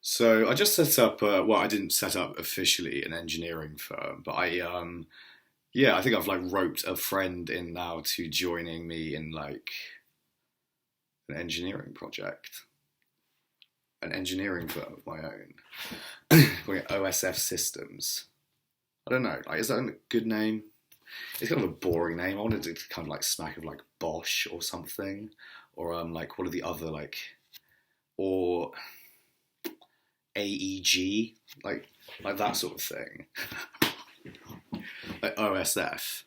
So I just set up. Well, I didn't set up officially an engineering firm, but yeah, I think I've like roped a friend in now to joining me in like an engineering project, an engineering firm of my own, calling it OSF Systems. I don't know. Like, is that a good name? It's kind of a boring name. I wanted it to kind of like smack of like Bosch or something, or like what are the other like or AEG like that sort of thing, like OSF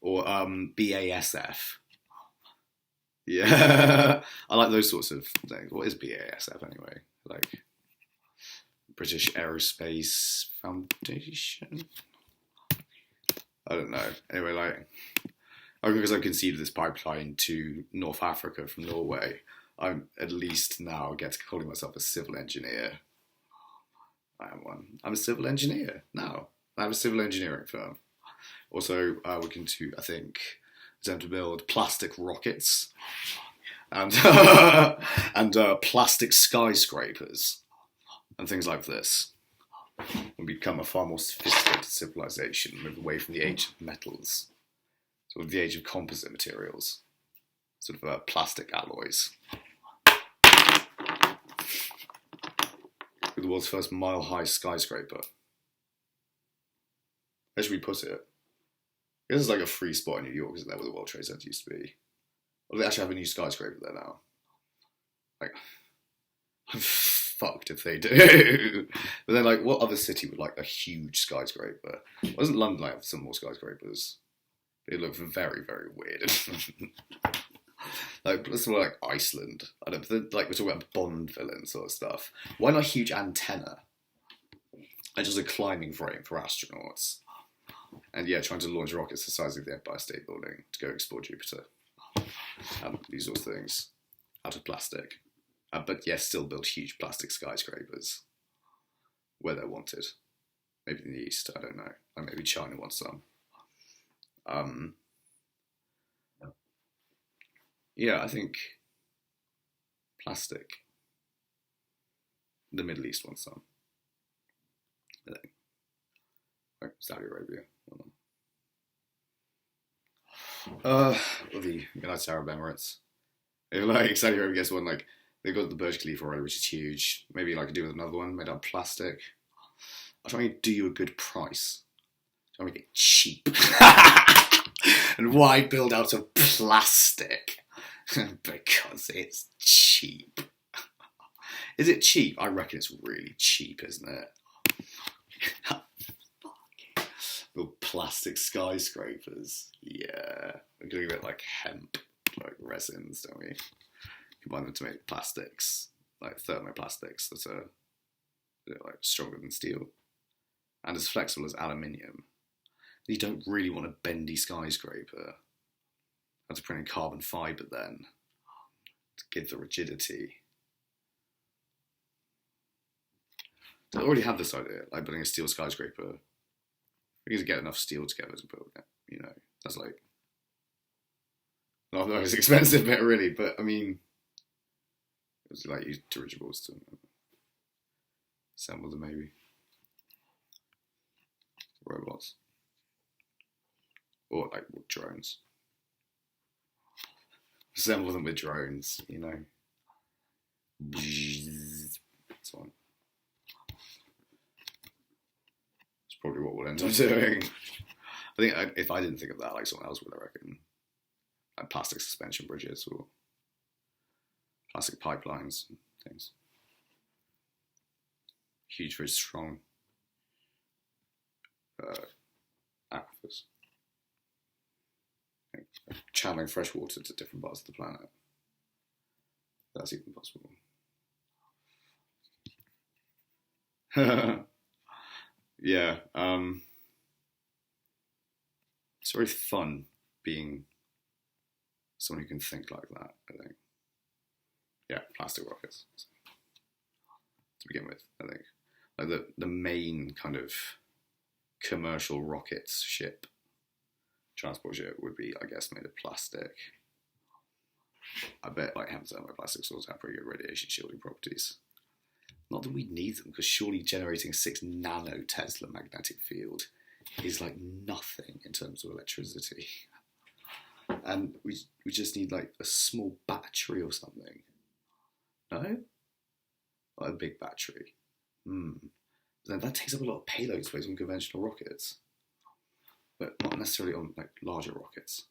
or BASF. Yeah, I like those sorts of things. What is BASF anyway? Like British Aerospace Foundation. I don't know. Anyway, like because I conceded this pipeline to North Africa from Norway, I'm at least now get to calling myself a civil engineer. I am one. I'm a civil engineer now. I have a civil engineering firm. Also, looking to, I think, attempt to build plastic rockets and and plastic skyscrapers and things like this. And become a far more sophisticated civilization, move away from the age of metals, sort of the age of composite materials, sort of plastic alloys. The world's first mile-high skyscraper. Where should we put it? This is like a free spot in New York, isn't there, where the World Trade Center used to be? Or do they actually have a new skyscraper there now? Like, I'm fucked if they do. But then, like, what other city would like a huge skyscraper? Wasn't London like some more skyscrapers? They look very, very weird. Like, let's talk like Iceland. I don't like we're talking about Bond villain sort of stuff. Why not a huge antenna? And just a climbing frame for astronauts. And yeah, trying to launch rockets the size of the Empire State Building to go explore Jupiter. These sorts of things. Out of plastic. But yes, still build huge plastic skyscrapers. Where they're wanted. Maybe in the East, I don't know. Or maybe China wants some. Yeah, I think plastic. The Middle East wants some. I think. Like Saudi Arabia. Or the United Arab Emirates. If like Saudi Arabia gets one, like they've got the Burj Khalifa already, which is huge. Maybe like do with another one made out of plastic. I'll try and do you a good price. I'll make it cheap. And why build out of plastic? Because it's cheap. Is it cheap? I reckon it's really cheap, isn't it? Little plastic skyscrapers. Yeah. We're doing a bit like hemp, like resins, don't we? Combine them to make plastics, like thermoplastics that are like stronger than steel and as flexible as aluminium. You don't really want a bendy skyscraper. Have to print in carbon fibre then to give the rigidity. I already have this idea, like building a steel skyscraper. We need to get enough steel together to build it. You know, that's like not the most expensive bit really, but I mean, it's like use dirigibles to assemble them maybe. Robots. Or like drones. Assemble them with drones, you know. So on. It's probably what we'll end up doing. I think if I didn't think of that, like someone else would, I reckon. Like plastic suspension bridges or plastic pipelines and things. Huge, very strong aquifers. Channeling fresh water to different parts of the planet. That's even possible. Yeah. It's very fun being someone who can think like that, I think. Yeah, plastic rockets. To begin with, I think. Like the main kind of commercial rockets ship, transport ship would be, I guess, made of plastic. I bet like thermoplastics also have pretty good radiation shielding properties. Not that we need them, because surely generating a 6 nano Tesla magnetic field is like nothing in terms of electricity. And we just need like a small battery or something. No? Like a big battery. Then that takes up a lot of payload space on conventional rockets. But not necessarily on like larger rockets.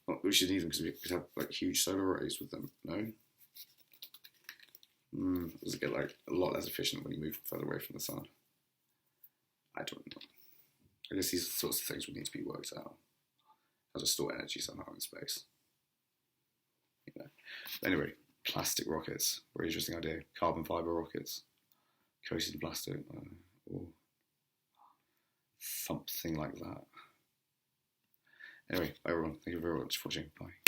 Well, we should need them because we could have like huge solar arrays with them, no? Does it get like a lot less efficient when you move further away from the sun? I don't know. I guess these sorts of things would need to be worked out. How to store energy somehow in space. You know. Anyway, plastic rockets. Very interesting idea. Carbon fibre rockets. Coated in plastic. Or something like that. Anyway, everyone, thank you very much for watching. Bye.